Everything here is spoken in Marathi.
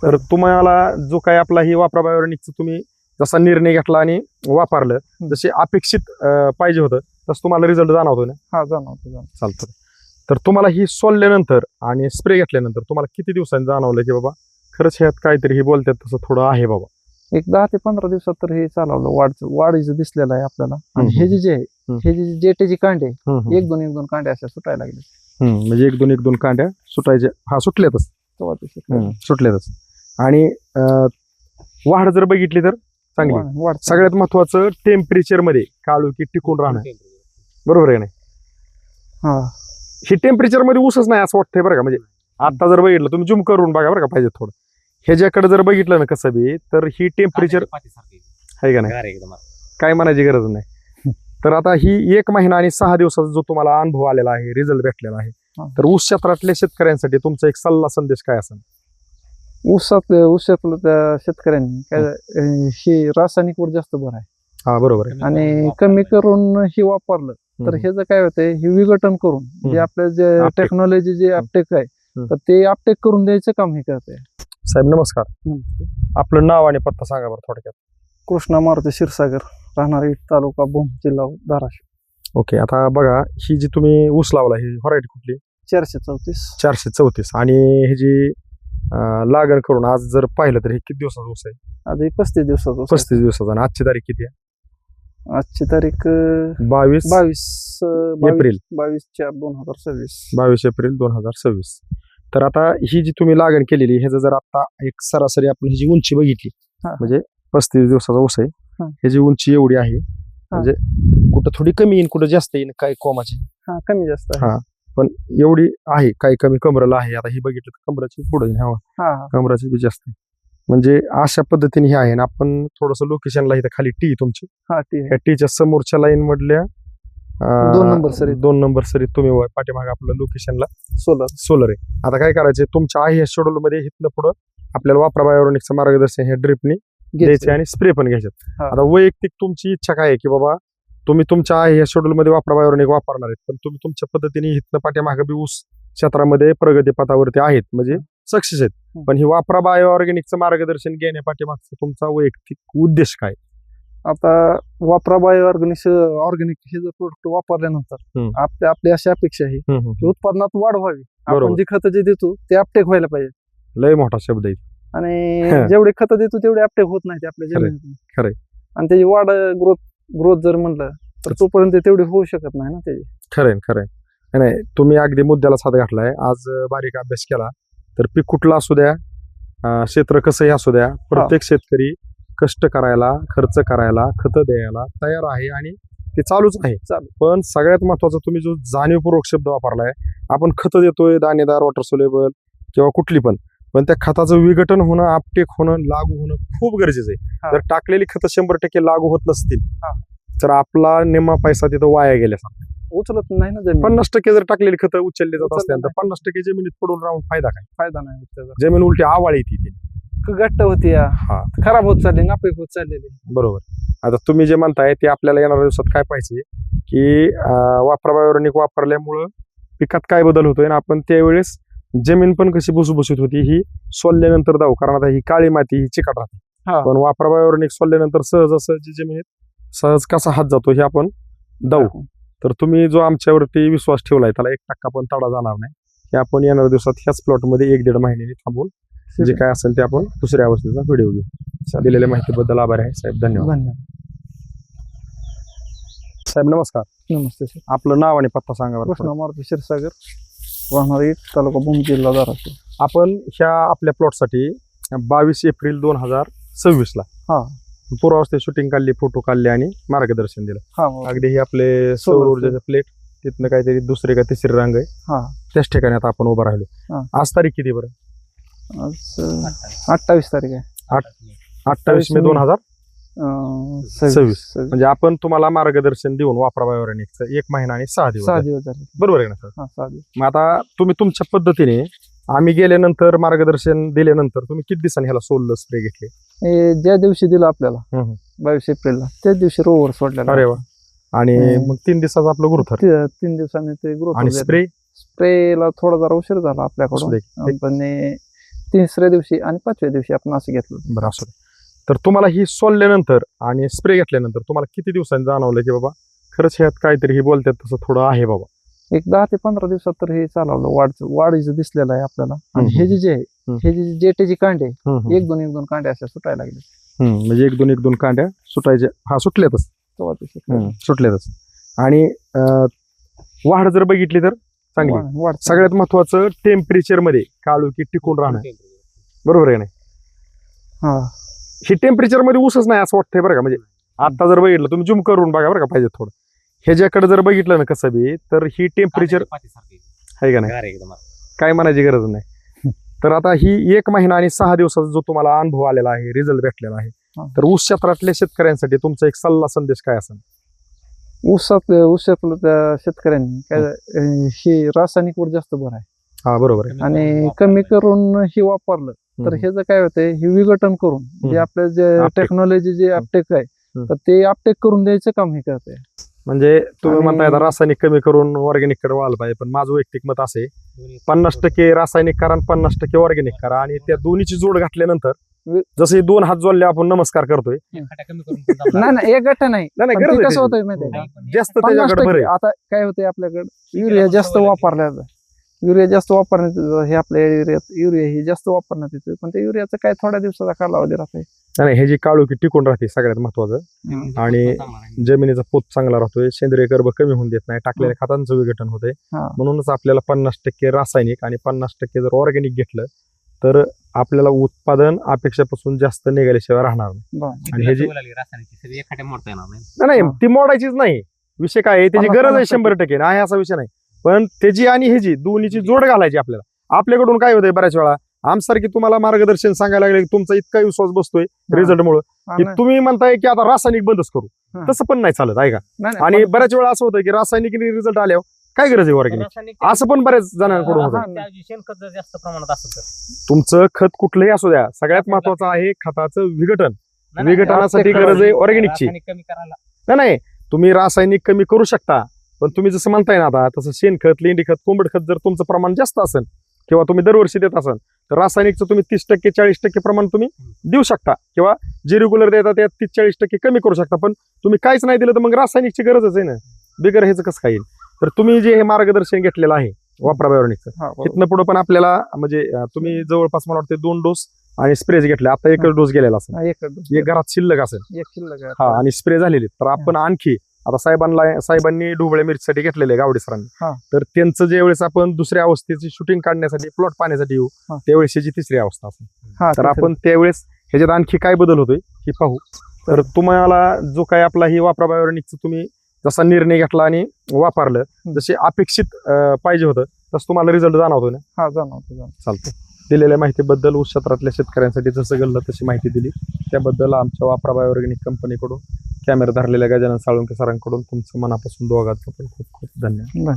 तर तुम्हाला जो काही आपला ही वापरा बायोरेनिकचा तुम्ही जसा निर्णय घेतला आणि वापरलं जसे अपेक्षित पाहिजे होतं तसं तुम्हाला रिझल्ट जाणवतो ना? हा जाणवतो. चालतं. तर तुम्हाला ही सोलल्यानंतर आणि स्प्रे घेतल्यानंतर तुम्हाला किती दिवसांनी जाणवलं की बाबा खरंच ह्यात काहीतरी हे बोलतात तसं थोडं आहे बाबा? एक 10 ते 15 दिवसात तर हे चालवलं वाढीचं दिसलेलं आहे आपल्याला. आणि हे जे आहे हे जे जेटेची कांडे एक दोन कांडे अशा सुटायला लागले. म्हणजे एक दोन कांड्या सुटायच्या. हा सुटल्यातच सुटल्यातच. आणि वाढ जर बघितली तर चांगली. सगळ्यात महत्वाचं टेम्परेचर मध्ये काळोखी टिकून राहणं. बरोबर आहे ना? ही टेम्परेचर मध्ये ऊसच नाही असं वाटतंय बरं का. म्हणजे आता जर बघितलं तुम्ही झूम करून बघा बरं का पाहिजे थोडं. ह्याच्याकडे जर बघितलं ना कसं बी तर ही टेम्परेचर आहे का नाही, काय म्हणायची गरज नाही. तर आता ही 1 महिना आणि 6 दिवसाचा जो तुम्हाला अनुभव आलेला आहे, रिझल्ट भेटलेला आहे, तर ऊस क्षेत्रातल्या शेतकऱ्यांसाठी तुमचा एक सल्ला संदेश काय असेल? ऊसातलं त्या शेतकऱ्यांनी काय हे रासायनिकवर जास्त भर आहे. हा बरोबर आहे. आणि कमी करून हे वापरलं तर ह्याचं काय होतंय, हे विघटन करून जे आपल्या जे टेक्नॉलॉजी जे अपटेक आहे तर ते अपटेक करून द्यायचं काम हे करते. साहेब नमस्कार. आपलं नाव आणि पत्ता सांगा बरं थोडक्यात. कृष्णा मारुती क्षीरसागर, राहणार तालुका भूम, जिल्हा धाराशिव. ओके. आता बघा ही जी तुम्ही ऊस लावला ही व्हरायटी कुठली? 434. आणि ही जी लागण करून आज जर पाहिलं तर हे किती दिवसाचा ऊस आहे? आधी 35 दिवसाचा. 35 दिवसाचा. आणि आजची तारीख किती आहे? आजची तारीख 22 एप्रिल 22/4/2026. 22 एप्रिल 2026. तर आता ही जी तुम्ही लागण केलेली ह्याचं जर आता एक सरासरी आपण ही जी उंची बघितली म्हणजे 35 दिवसाचा ऊस आहे, ह्याची उंची एवढी आहे. म्हणजे कुठं थोडी कमी येईन कुठं जास्त येईन काय कोमाची कमी जास्त. पण एवढी आहे. काही कमी कमरेला आहे. आता ही बघितलं तर कमराची पुढे येईन कमराची बी जास्त. म्हणजे अशा पद्धतीने हे आहे. ना आपण थोडस लोकेशनला इथं खाली टी तुमची ह्या टीच्या समोरच्या लाईन मधल्या 2 नंबर सरीत तुम्ही पाठीमागे आपलं लोकेशनला सोलर आहे. आता काय करायचे तुमच्या आहे या शेड्यूल मध्ये इथनं पुढं आपल्याला वापरा बायोरेनिकचं मार्गदर्शन हे ड्रिपनी द्यायचे आणि स्प्रे पण घ्यायचे. आता वैयक्तिक तुमची इच्छा काय आहे की बाबा तुम्ही तुमच्या आहे या शेड्यूल मध्ये वापरा बायोरेनिक वापरणार आहेत, पण तुम्ही तुमच्या पद्धतीने इथनं पाठीमागे बी ऊस क्षेत्रामध्ये प्रगती पथावरती आहेत म्हणजे सक्सेस आहेत. पण ही वापरा बायोऑर्गॅनिकचं मार्गदर्शन घेण्यापाठीमागचा तुमचा वैयक्तिक उद्देश काय? आता वापरा बायोऑर्गॅनिक हे जर प्रोडक्ट वापरल्यानंतर आपली अशी अपेक्षा आहे की उत्पादनात वाढ व्हावी. आपण जे खत जे देतो ते अपटेक व्हायला पाहिजे. लय मोठा शब्द आहे. आणि जेवढे खत देतो तेवढे अपटेक होत नाही आपल्या जमिनीतून. खरंय. आणि त्याची वाढ ग्रोथ जर म्हणलं तर तोपर्यंत तेवढी होऊ शकत नाही ना त्याची. खरंय. नाही तुम्ही अगदी मुद्द्याला साथ घातलाय. आज बारीक अभ्यास केला तर पीक कुठला असू द्या, क्षेत्र कसंही असू द्या, प्रत्येक शेतकरी कष्ट करायला, खर्च करायला, खत द्यायला तयार आहे आणि ते चालूच आहे. पण सगळ्यात महत्वाचं तुम्ही जो जाणीवपूर्वक शब्द वापरलाय, आपण खत देतोय दाणेदार, वॉटर सोलेबल किंवा कुठली पण त्या खताचं विघटन होणं, अपटेक होणं, लागू होणं खूप गरजेचं आहे. जर टाकलेली खतं 100% लागू होत नसतील तर आपला निम्मा पैसा तिथं वाया गेल्यासारखा. उचलत नाही ना जमीन. 50% जर टाकलेली खतं उचलली जात असल्यानंतर 50% जमिनीत पडून राहून फायदा नाही. जमीन उलटी आवाळी ती घट्ट होती खराब होत चालली, नापीक होत चाललेली. बरोबर. आता तुम्ही जे म्हणताय ते आपल्याला येणाऱ्या दिवसात काय पाहिजे की वापरा बायोरेनिक वापरल्यामुळं पिकात काय बदल होतोय ना आपण त्यावेळेस जमीन पण कशी भुसभुशीत होती ही सोलल्यानंतर दाऊ. कारण आता ही काळी माती ही चिकट राहते, पण वापरा बायोरेनिक सोलल्यानंतर सहज जमिनीत सहज कसा हात जातो हे आपण दाऊ. तर तुम्ही जो आमच्यावरती विश्वास ठेवलाय त्याला 1% पण तडा जाणार नाही. हे आपण येणाऱ्या दिवसात ह्याच प्लॉट मध्ये 1-1.5 महिन्यांनी थांबून जे काय असेल ते आपण दुसऱ्या अवस्थेचा व्हिडिओ घेऊ. दिलेल्या माहितीबद्दल आभार आहे साहेब. धन्यवाद. साहेब नमस्कार. नमस्ते सर. आपलं नाव आणि पत्ता सांगा बरं. कृष्णा मारुती क्षीरसागर, राहणार तालुका भूम, जिल्हा धाराशिव. आपण ह्या आपल्या प्लॉटसाठी 22 एप्रिल 2026 ला पूर्वावस्थेत शूटिंग काढली, फोटो काढले आणि मार्गदर्शन दिलं. अगदी हे आपले सौर ऊर्जेचे प्लेट तिथनं काहीतरी दुसरे का तिसरे रंग आहे त्याच ठिकाणी आता आपण उभं राहिलो. आज तारीख किती बरं? आज 28 तारीख आहे. 28 मे 2026. म्हणजे आपण तुम्हाला मार्गदर्शन देऊन वापरा बायोरेनिकचं 1 महिना आणि 6 दिवस झाले. बरोबर आहे ना सर? 6 दिवस. मग आता तुम्ही तुमच्या पद्धतीने आम्ही गेल्यानंतर मार्गदर्शन दिल्यानंतर तुम्ही किती दिवसांनी ह्याला सोललं स्प्रे घेतले? ज्या दिवशी दिलं आपल्याला 22 एप्रिलला त्याच दिवशी रोवर सोडलेला. अरे वा. आणि मग 3 दिवसाचा आपलं ग्रोथ 3 दिवसांनी ते ग्रोथ. आणि स्प्रेला थोडा जरा उशीर झाला आपल्याकडून, पण तिसऱ्या दिवशी आणि 5व्या दिवशी आपण असं घेतलं. बरं असं. तर तुम्हाला ही सोलल्यानंतर आणि स्प्रे घेतल्यानंतर तुम्हाला किती दिवसांनी जाणवलं की बाबा खरंच ह्यात काहीतरी हे बोलतात तसं थोडं आहे बाबा? एक 10 ते 15 दिवसात तर हे चालवलं, वाढीचं दिसलेलं आहे आपल्याला. आणि हे जे आहे हे जे जेटेची कांडे एक दोन कांडे अशा सुटायला लागले. म्हणजे एक दोन कांड्या सुटायच्या. हा सुटल्यातच सुटल्यातच. आणि वाढ जर बघितली तर चांगली. वाढ सगळ्यात महत्वाचं टेम्परेचर मध्ये काळोखी टिकून राहणं. बरोबर आहे नाही? हा, ही टेम्परेचर मध्ये ऊसच नाही असं वाटतंय बरं का. म्हणजे आता जर बघितलं तुम्ही झूम करून बघा बरं का पाहिजे थोडं. ह्याच्याकडे जर बघितलं ना कसं बी तर ही टेम्परेचर आहे का नाही, काय म्हणायची गरज नाही. तर आता ही 1 महिना आणि 6 दिवसाचा जो तुम्हाला अनुभव आलेला आहे, रिझल्ट भेटलेला आहे, तर ऊस क्षेत्रातल्या शेतकऱ्यांसाठी तुमचा एक सल्ला संदेश काय असेल? ऊसातलं त्या शेतकऱ्यांनी काय हे रासायनिकवर जास्त भर आहे. हा बरोबर आहे. आणि कमी करून हे वापरलं तर ह्याचं काय होतंय, हे विघटन करून जे आपलं जे टेक्नॉलॉजी जे अपटेक आहे तर ते अपटेक करून द्यायचं काम हे करते. म्हणजे तुम्ही म्हणताय आता रासायनिक कमी करून ऑर्गॅनिक कडे वळायला पाहिजे. पण माझं वैयक्तिक मत असे 50% रासायनिक करा आणि 50% ऑर्गॅनिक करा. आणि त्या दोन्हीची जोड घातल्यानंतर जसे 2 हात जोडले आपण नमस्कार करतोय. नाही एक गठ्ठा नाही. कसं होतंय माहितीये, जास्त त्याच्याकडे भर आहे. आता काय होतंय आपल्याकडे युरिया जास्त वापरल्या हे आपल्या एरियात युरिया ही जास्त वापरण्यात येते. पण त्या युरियाचं काय थोड्या दिवसाचा कालावधी राहतोय. नाही हे जी काळोखी टिकून राहते सगळ्यात महत्वाचं. आणि जमिनीचा पोत चांगला राहतोय, सेंद्रिय कर्ब कमी होऊन देत नाही, टाकलेल्या खतांचं विघटन होतंय. म्हणूनच आपल्याला 50% रासायनिक आणि 50% जर ऑर्गॅनिक घेतलं तर आपल्याला उत्पादन अपेक्षेपासून जास्त निघाल्याशिवाय राहणार नाही. आणि हे जी नाही ती मोडायचीच नाही. विषय काय आहे, त्याची गरज आहे 100% आहे असा विषय नाही. पण त्याची आणि ह्याची दोन्हीची जोड घालायची आपल्याला. आपल्याकडून काय होतंय बऱ्याच वेळा आमसारखी तुम्हाला मार्गदर्शन सांगायला लागले, तुमचा इतका विश्वास बसतोय रिझल्ट मुळे की तुम्ही म्हणताय की आता रासायनिक बंदच करू. तसं पण नाही चालत आहे का. आणि बऱ्याच वेळा असं होतं की रासायनिक रिझल्ट आल्यावर काय गरज आहे ऑर्गॅनिक, असं पण बऱ्याच जणांकडून होतं. जास्त प्रमाणात असेल तर तुमचं खत कुठलंही असू द्या, सगळ्यात महत्वाचं आहे खताचं विघटन. विघटनासाठी गरज आहे ऑर्गॅनिकची. नाही तुम्ही रासायनिक कमी करू शकता, पण तुम्ही जसं म्हणताय ना आता तसं शेणखत, लेंडी खत, कोंबड खत जर तुमचं प्रमाण जास्त असेल किंवा तुम्ही दरवर्षी देत असाल तर रासायनिकचं तुम्ही 30% 40% प्रमाण तुम्ही देऊ शकता. किंवा जे रेग्युलर देतात त्यात 30-40% कमी करू शकता. पण तुम्ही काहीच नाही दिलं तर मग रासायनिकची गरजच आहे ना, बिगर ह्याचं कसं काय येईल. तर तुम्ही जे हे मार्गदर्शन घेतलेलं आहे वापरा बायोनिकचं, तिथनं पुढे पण आपल्याला म्हणजे तुम्ही जवळपास मला वाटतं 2 डोस आणि स्प्रेज घेतले. आता एकच डोस गेलेला असेल, एक घरात शिल्लक असेल. हा, आणि स्प्रे झालेले. तर आपण आणखी आता साहेबांनी ढोबळे मिरचीसाठी घेतलेले गावडे सरांनी, तर त्यांचं ज्या वेळेस आपण दुसऱ्या अवस्थेची शूटिंग काढण्यासाठी प्लॉट पाहण्यासाठी येऊ त्यावेळेस ह्याची 3री अवस्था असेल. तर आपण त्यावेळेस ह्याच्यात आणखी काय बदल होतोय हे पाहू. तर तुम्हाला जो काय आपला ही वापरा बायोनिकचं तुम्ही जसा निर्णय घेतला आणि वापरलं जसे अपेक्षित पाहिजे होतं तसं तुम्हाला रिझल्ट जाणवतोय ना? हा, जाणवतो. चालतंय. दिलेल्या माहितीबद्दल, ऊस क्षेत्रातल्या शेतकऱ्यांसाठी जसं घडलं तशी माहिती दिली त्याबद्दल आमच्या वापरा बायोऑर्गॅनिक कंपनीकडून, कॅमेरा धरलेल्या गजानन साळुंके सरांकडून तुमचं मनापासून दोघांचं पण खूप खूप धन्यवाद.